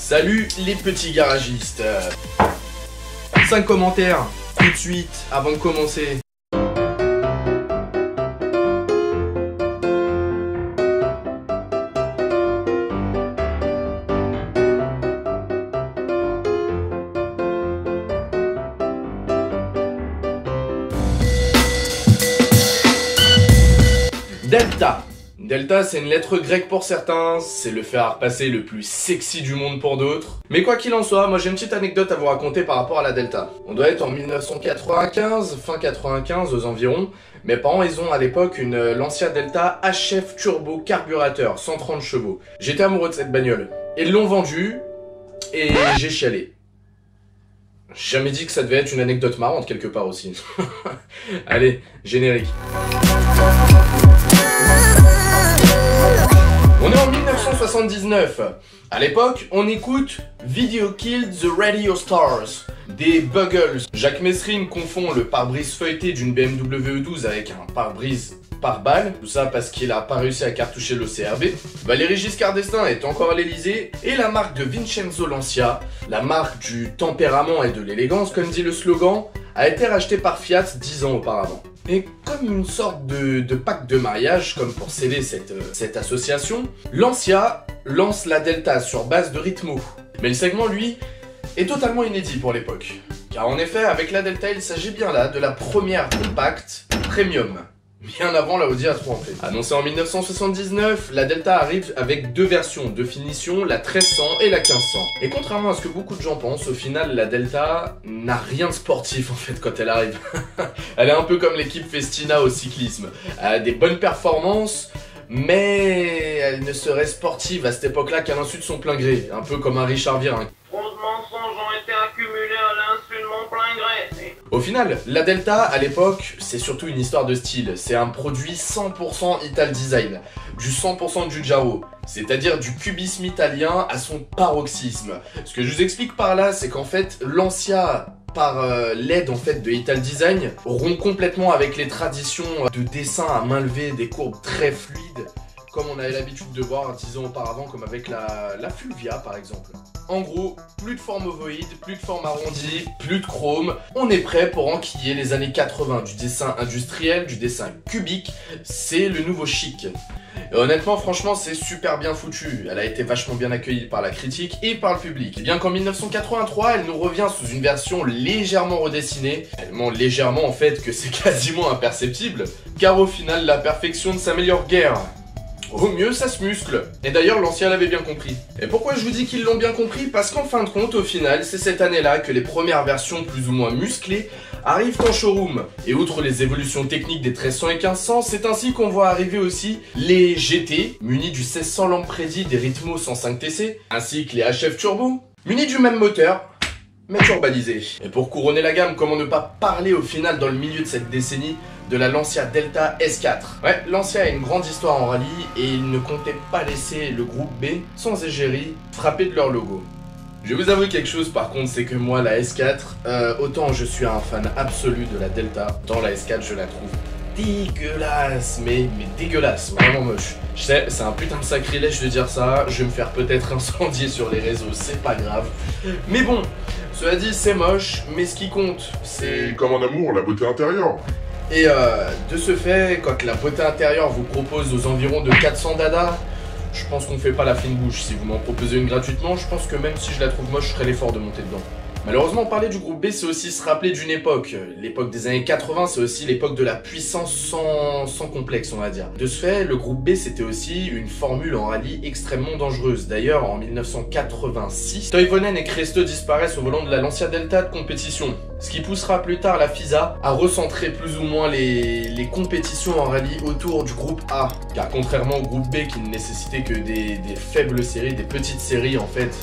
Salut les petits garagistes. 5 commentaires tout de suite avant de commencer. Delta. Delta, c'est une lettre grecque pour certains, c'est le fer à repasser le plus sexy du monde pour d'autres. Mais quoi qu'il en soit, moi j'ai une petite anecdote à vous raconter par rapport à la Delta. On doit être en 1995, fin 95 aux environs. Mes parents, ils ont à l'époque une Lancia Delta HF Turbo carburateur, 130 chevaux. J'étais amoureux de cette bagnole. Ils l'ont vendue et j'ai chialé. J'ai jamais dit que ça devait être une anecdote marrante quelque part aussi. Allez, générique. On est en 1979. À l'époque, on écoute Video Killed the Radio Stars des Buggles. Jacques Messrine confond le pare-brise feuilleté d'une BMW E12 avec un pare-brise par balle, tout ça parce qu'il a pas réussi à cartoucher le CRB. Valéry Giscard d'Estaing est encore à l'Elysée et la marque de Vincenzo Lancia, la marque du tempérament et de l'élégance comme dit le slogan, a été rachetée par Fiat 10 ans auparavant. Et comme une sorte de pacte de mariage, comme pour sceller cette association, Lancia lance la Delta sur base de Ritmo. Mais le segment, lui, est totalement inédit pour l'époque. Car en effet, avec la Delta, il s'agit bien là de la première compacte premium. Bien avant la Audi A3 en fait. Annoncée en 1979, la Delta arrive avec deux versions de finition, la 1300 et la 1500. Et contrairement à ce que beaucoup de gens pensent, au final la Delta n'a rien de sportif en fait quand elle arrive. Elle est un peu comme l'équipe Festina au cyclisme. Elle a des bonnes performances, mais elle ne serait sportive à cette époque-là qu'à l'insu de son plein gré. Un peu comme un Richard Virin. Trop de mensonges ont été accumulés à l'insu de mon plein gré. Au final, la Delta, à l'époque, c'est surtout une histoire de style. C'est un produit 100% Ital Design, du 100% Giugiaro, c'est-à-dire du cubisme italien à son paroxysme. Ce que je vous explique par là, c'est qu'en fait, Lancia, par l'aide en fait de Ital Design, rompt complètement avec les traditions de dessin à main levée, des courbes très fluides, comme on avait l'habitude de voir 10 ans auparavant, comme avec la Fulvia par exemple. En gros, plus de forme ovoïde, plus de forme arrondie, plus de chrome. On est prêt pour enquiller les années 80 du dessin industriel, du dessin cubique. C'est le nouveau chic. Et honnêtement, franchement, c'est super bien foutu. Elle a été vachement bien accueillie par la critique et par le public. Et bien qu'en 1983, elle nous revient sous une version légèrement redessinée. Tellement légèrement en fait que c'est quasiment imperceptible. Car au final, la perfection ne s'améliore guère. Au mieux, ça se muscle. Et d'ailleurs, Lancia l'avait bien compris. Et pourquoi je vous dis qu'ils l'ont bien compris? Parce qu'en fin de compte, au final, c'est cette année-là que les premières versions plus ou moins musclées arrivent en showroom. Et outre les évolutions techniques des 1300 et 1500, c'est ainsi qu'on voit arriver aussi les GT, munis du 1600 Lampredi des Ritmo 105 TC, ainsi que les HF Turbo, munis du même moteur, mais turbalisé. Et pour couronner la gamme, comment ne pas parler au final dans le milieu de cette décennie de la Lancia Delta S4. Ouais, Lancia a une grande histoire en rallye et ils ne comptaient pas laisser le groupe B, sans égérie, frapper de leur logo. Je vais vous avouer quelque chose par contre, c'est que moi la S4, autant je suis un fan absolu de la Delta, autant la S4 je la trouve dégueulasse, mais dégueulasse, vraiment moche. Je sais, c'est un putain de sacrilège de dire ça, je vais me faire peut-être incendier sur les réseaux, c'est pas grave. Mais bon, cela dit c'est moche, mais ce qui compte, c'est... Comme en amour, la beauté intérieure. Et de ce fait, quand la beauté intérieure vous propose aux environs de 400 dada, je pense qu'on fait pas la fine bouche. Si vous m'en proposez une gratuitement, je pense que même si je la trouve moche, je ferai l'effort de monter dedans. Malheureusement, parler du groupe B, c'est aussi se rappeler d'une époque. L'époque des années 80, c'est aussi l'époque de la puissance sans complexe, on va dire. De ce fait, le groupe B, c'était aussi une formule en rallye extrêmement dangereuse. D'ailleurs, en 1986, Toivonen et Cresto disparaissent au volant de la Lancia Delta de compétition. Ce qui poussera plus tard la FISA à recentrer plus ou moins les compétitions en rallye autour du groupe A. Car contrairement au groupe B qui ne nécessitait que des faibles séries, des petites séries en fait,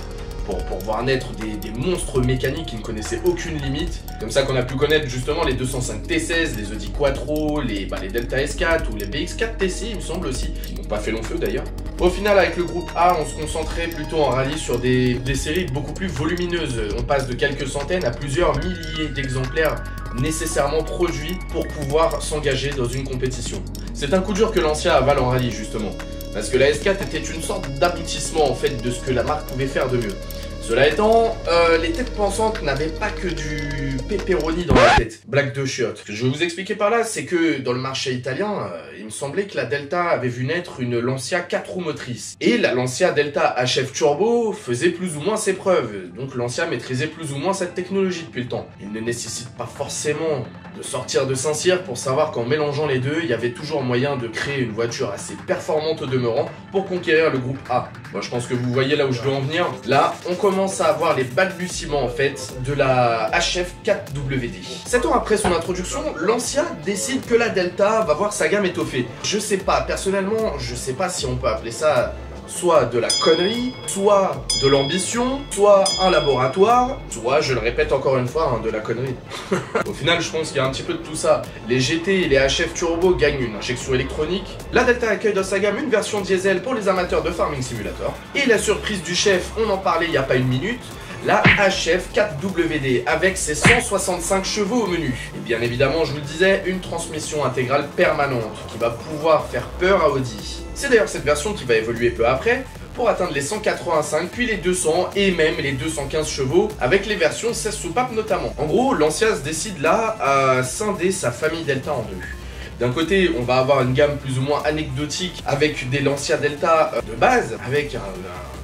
pour voir naître des monstres mécaniques qui ne connaissaient aucune limite. Comme ça qu'on a pu connaître justement les 205 T16, les Audi Quattro, les Delta S4 ou les BX4 TC il me semble aussi, qui n'ont pas fait long feu d'ailleurs. Au final avec le groupe A on se concentrait plutôt en rallye sur des séries beaucoup plus volumineuses. On passe de quelques centaines à plusieurs milliers d'exemplaires nécessairement produits pour pouvoir s'engager dans une compétition. C'est un coup dur que Lancia avale en rallye justement. Parce que la S4 était une sorte d'aboutissement en fait de ce que la marque pouvait faire de mieux. Cela étant, les têtes pensantes n'avaient pas que du pepperoni dans la tête. Blague de chiottes. Ce que je vais vous expliquer par là, c'est que dans le marché italien, il me semblait que la Delta avait vu naître une Lancia 4 roues motrices. Et la Lancia Delta HF Turbo faisait plus ou moins ses preuves. Donc Lancia maîtrisait plus ou moins cette technologie depuis le temps. Il ne nécessite pas forcément de sortir de Saint-Cyr pour savoir qu'en mélangeant les deux, il y avait toujours moyen de créer une voiture assez performante au demeurant pour conquérir le groupe A. Moi je pense que vous voyez là où je veux en venir. Là, on commence à avoir les balbutiements en fait de la HF 4WD. 7 ans après son introduction, Lancia décide que la Delta va voir sa gamme étoffée. Je sais pas, personnellement, je sais pas si on peut appeler ça soit de la connerie, soit de l'ambition, soit un laboratoire, soit, je le répète encore une fois, de la connerie. Au final, je pense qu'il y a un petit peu de tout ça. Les GT et les HF Turbo gagnent une injection électronique. La Delta accueille dans sa gamme une version diesel pour les amateurs de Farming Simulator. Et la surprise du chef, on en parlait il n'y a pas une minute, la HF 4WD avec ses 165 chevaux au menu. Et bien évidemment, je vous le disais, une transmission intégrale permanente qui va pouvoir faire peur à Audi. C'est d'ailleurs cette version qui va évoluer peu après pour atteindre les 185, puis les 200 et même les 215 chevaux avec les versions 16 soupapes notamment. En gros, Lancia se décide là à scinder sa famille Delta en deux. D'un côté, on va avoir une gamme plus ou moins anecdotique avec des Lancia Delta de base, avec un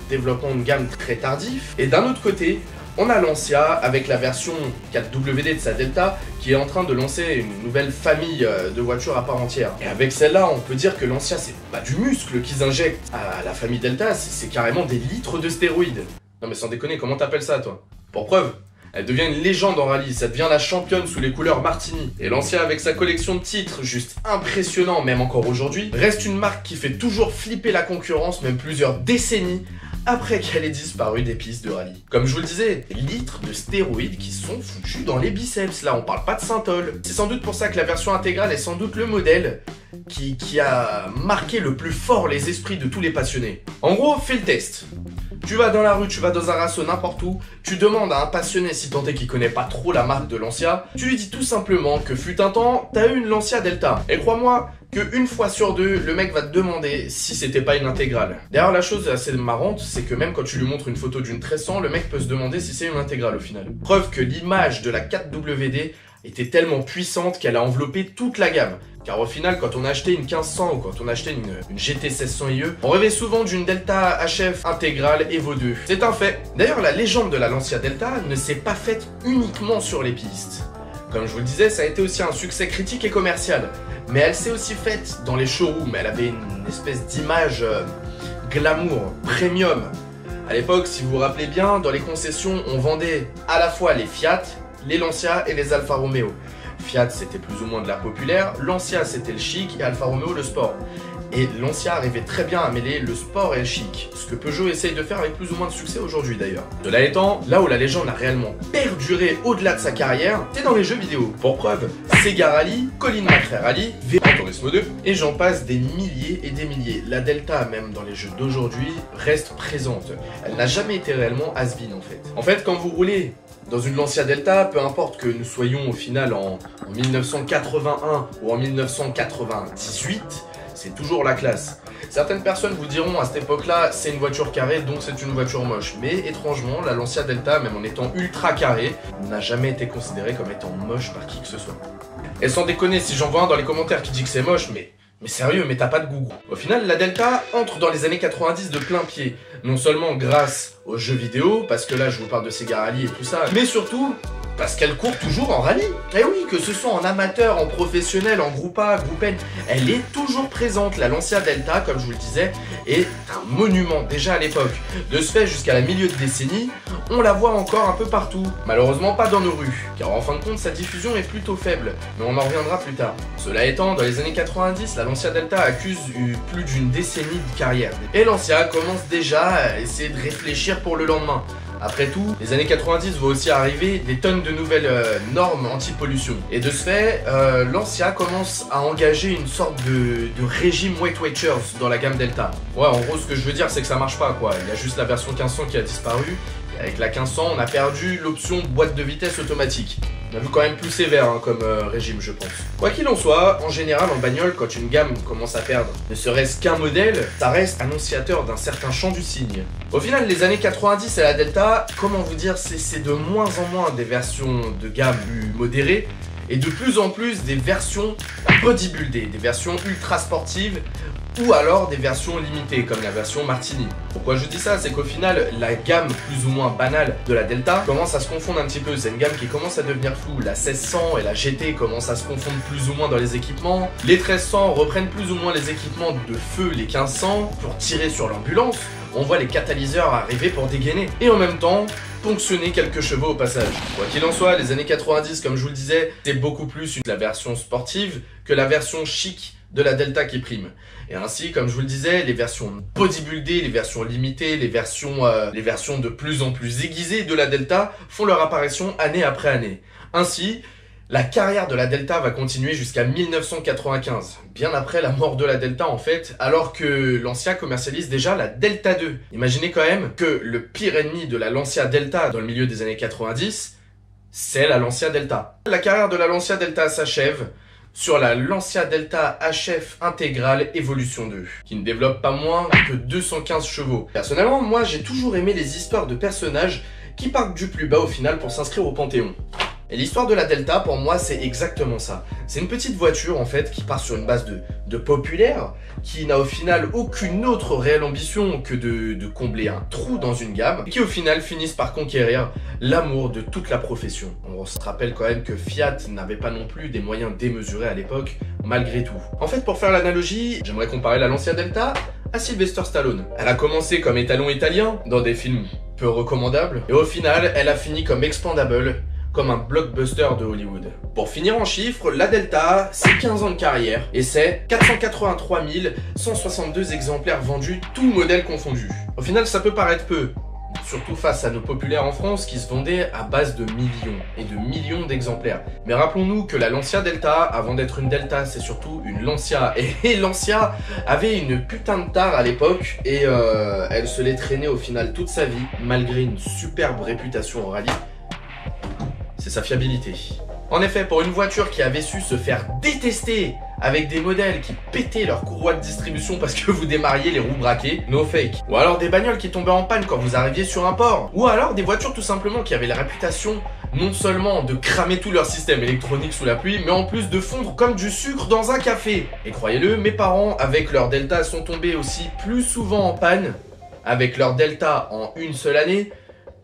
développement de gamme très tardif. Et d'un autre côté, on a Lancia avec la version 4WD de sa Delta qui est en train de lancer une nouvelle famille de voitures à part entière. Et avec celle-là, on peut dire que Lancia, c'est pas du muscle qu'ils injectent à la famille Delta, c'est carrément des litres de stéroïdes. Non mais sans déconner, comment t'appelles ça toi? Pour preuve, elle devient une légende en rallye, ça devient la championne sous les couleurs Martini. Et Lancia avec sa collection de titres, juste impressionnant même encore aujourd'hui, reste une marque qui fait toujours flipper la concurrence, même plusieurs décennies, après qu'elle ait disparu des pistes de rallye. Comme je vous le disais, litres de stéroïdes qui sont foutus dans les biceps, là on parle pas de synthol. C'est sans doute pour ça que la version intégrale est sans doute le modèle qui a marqué le plus fort les esprits de tous les passionnés. En gros, fais le test. Tu vas dans la rue, tu vas dans un rasso, n'importe où, tu demandes à un passionné, si tant est qu'il connaît pas trop la marque de Lancia, tu lui dis tout simplement que fut un temps, t'as eu une Lancia Delta. Et crois-moi, qu'une fois sur deux, le mec va te demander si c'était pas une intégrale. D'ailleurs, la chose assez marrante, c'est que même quand tu lui montres une photo d'une 1300, le mec peut se demander si c'est une intégrale au final. Preuve que l'image de la 4WD était tellement puissante qu'elle a enveloppé toute la gamme. Car au final, quand on a acheté une 1500 ou quand on a acheté une GT 1600 IE, on rêvait souvent d'une Delta HF intégrale Evo 2. C'est un fait. D'ailleurs, la légende de la Lancia Delta ne s'est pas faite uniquement sur les pistes. Comme je vous le disais, ça a été aussi un succès critique et commercial. Mais elle s'est aussi faite dans les showrooms. Elle avait une espèce d'image glamour, premium. À l'époque, si vous vous rappelez bien, dans les concessions, on vendait à la fois les Fiat, les Lancia et les Alfa Romeo. Fiat, c'était plus ou moins de la populaire, Lancia, c'était le chic et Alfa Romeo, le sport. Et Lancia arrivait très bien à mêler le sport et le chic, ce que Peugeot essaye de faire avec plus ou moins de succès aujourd'hui d'ailleurs. Cela étant, là où la légende a réellement perduré au-delà de sa carrière, c'est dans les jeux vidéo. Pour preuve, Sega Rally, Colin McRae Rally, Gran Turismo 2, et j'en passe des milliers et des milliers. La Delta, même dans les jeux d'aujourd'hui, reste présente. Elle n'a jamais été réellement has-been en fait. En fait, quand vous roulez dans une Lancia Delta, peu importe que nous soyons au final en 1981 ou en 1998, c'est toujours la classe. Certaines personnes vous diront à cette époque-là, c'est une voiture carrée, donc c'est une voiture moche. Mais étrangement, la Lancia Delta, même en étant ultra carrée, n'a jamais été considérée comme étant moche par qui que ce soit. Et sans déconner, si j'en vois un dans les commentaires qui dit que c'est moche, mais sérieux, mais t'as pas de goût. Au final, la Delta entre dans les années 90 de plein pied. Non seulement grâce aux jeux vidéo, parce que là je vous parle de Sega Rally et tout ça, mais surtout parce qu'elle court toujours en rallye. Et oui, que ce soit en amateur, en professionnel, en groupe A, groupe N, elle est toujours présente. La Lancia Delta, comme je vous le disais, est un monument déjà à l'époque. De ce fait, jusqu'à la milieu de décennie, on la voit encore un peu partout. Malheureusement pas dans nos rues, car en fin de compte, sa diffusion est plutôt faible, mais on en reviendra plus tard. Cela étant, dans les années 90, la Lancia Delta accuse plus d'une décennie de carrière. Et Lancia commence déjà à essayer de réfléchir pour le lendemain. Après tout, les années 90 vont aussi arriver des tonnes de nouvelles normes anti-pollution. Et de ce fait, Lancia commence à engager une sorte de régime Weight Watchers dans la gamme Delta. Ouais, en gros, ce que je veux dire, c'est que ça marche pas, quoi. Il y a juste la version 1500 qui a disparu. Et avec la 1500, on a perdu l'option boîte de vitesse automatique. On a vu quand même plus sévère hein, comme régime, je pense. Quoi qu'il en soit, en général, en bagnole, quand une gamme commence à perdre ne serait-ce qu'un modèle, ça reste annonciateur d'un certain champ du cygne. Au final, les années 90 et la Delta, comment vous dire, c'est de moins en moins des versions de gamme plus modérées, et de plus en plus des versions bodybuildées, des versions ultra sportives, ou alors des versions limitées, comme la version Martini. Pourquoi je dis ça? C'est qu'au final, la gamme plus ou moins banale de la Delta commence à se confondre un petit peu. C'est une gamme qui commence à devenir floue. La 1600 et la GT commencent à se confondre plus ou moins dans les équipements. Les 1300 reprennent plus ou moins les équipements de feu, les 1500, pour tirer sur l'ambulance. On voit les catalyseurs arriver pour dégainer. Et en même temps, ponctionner quelques chevaux au passage. Quoi qu'il en soit, les années 90, comme je vous le disais, c'est beaucoup plus la version sportive que la version chic de la Delta qui prime. Et ainsi, comme je vous le disais, les versions bodybuildées, les versions limitées, les versions de plus en plus aiguisées de la Delta font leur apparition année après année. Ainsi, la carrière de la Delta va continuer jusqu'à 1995, bien après la mort de la Delta en fait, alors que Lancia commercialise déjà la Delta 2. Imaginez quand même que le pire ennemi de la Lancia Delta dans le milieu des années 90, c'est la Lancia Delta. La carrière de la Lancia Delta s'achève sur la Lancia Delta HF Intégrale Evolution 2, qui ne développe pas moins que 215 chevaux. Personnellement, moi j'ai toujours aimé les histoires de personnages qui partent du plus bas au final pour s'inscrire au Panthéon. Et l'histoire de la Delta, pour moi, c'est exactement ça. C'est une petite voiture, en fait, qui part sur une base de populaire, qui n'a au final aucune autre réelle ambition que de combler un trou dans une gamme, et qui au final finissent par conquérir l'amour de toute la profession. On se rappelle quand même que Fiat n'avait pas non plus des moyens démesurés à l'époque, malgré tout. En fait, pour faire l'analogie, j'aimerais comparer la Lancia Delta à Sylvester Stallone. Elle a commencé comme étalon italien, dans des films peu recommandables, et au final, elle a fini comme expandable, comme un blockbuster de Hollywood. Pour finir en chiffres, la Delta, c'est 15 ans de carrière et c'est 483 162 exemplaires vendus, tout modèle confondu. Au final, ça peut paraître peu, surtout face à nos populaires en France qui se vendaient à base de millions et de millions d'exemplaires. Mais rappelons-nous que la Lancia Delta, avant d'être une Delta, c'est surtout une Lancia. Et Lancia avait une putain de tare à l'époque et elle se l'est traînée au final toute sa vie, malgré une superbe réputation au rallye. C'est sa fiabilité. En effet, pour une voiture qui avait su se faire détester avec des modèles qui pétaient leur courroie de distribution parce que vous démarriez les roues braquées, no fake. Ou alors des bagnoles qui tombaient en panne quand vous arriviez sur un port. Ou alors des voitures tout simplement qui avaient la réputation non seulement de cramer tout leur système électronique sous la pluie, mais en plus de fondre comme du sucre dans un café. Et croyez-le, mes parents, avec leur Delta, sont tombés aussi plus souvent en panne avec leur Delta en une seule année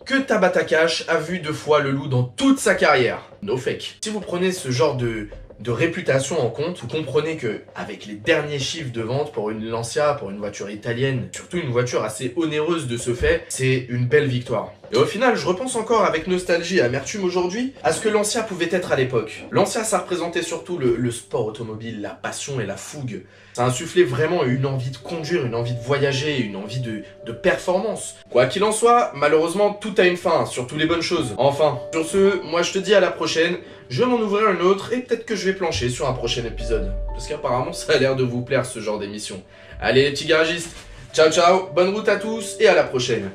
que Tabata Cash a vu 2 fois le loup dans toute sa carrière. No fake. Si vous prenez ce genre de réputation en compte, vous comprenez que avec les derniers chiffres de vente pour une Lancia, pour une voiture italienne, surtout une voiture assez onéreuse de ce fait, c'est une belle victoire. Et au final, je repense encore avec nostalgie et amertume aujourd'hui à ce que Lancia pouvait être à l'époque. Lancia, ça représentait surtout le sport automobile, la passion et la fougue. Ça insufflait vraiment une envie de conduire, une envie de voyager, une envie de performance. Quoi qu'il en soit, malheureusement, tout a une fin, surtout les bonnes choses. Enfin, sur ce, moi je te dis à la prochaine. Je vais m'en ouvrir un autre et peut-être que je vais plancher sur un prochain épisode. Parce qu'apparemment, ça a l'air de vous plaire ce genre d'émission. Allez les petits garagistes, ciao ciao, bonne route à tous et à la prochaine.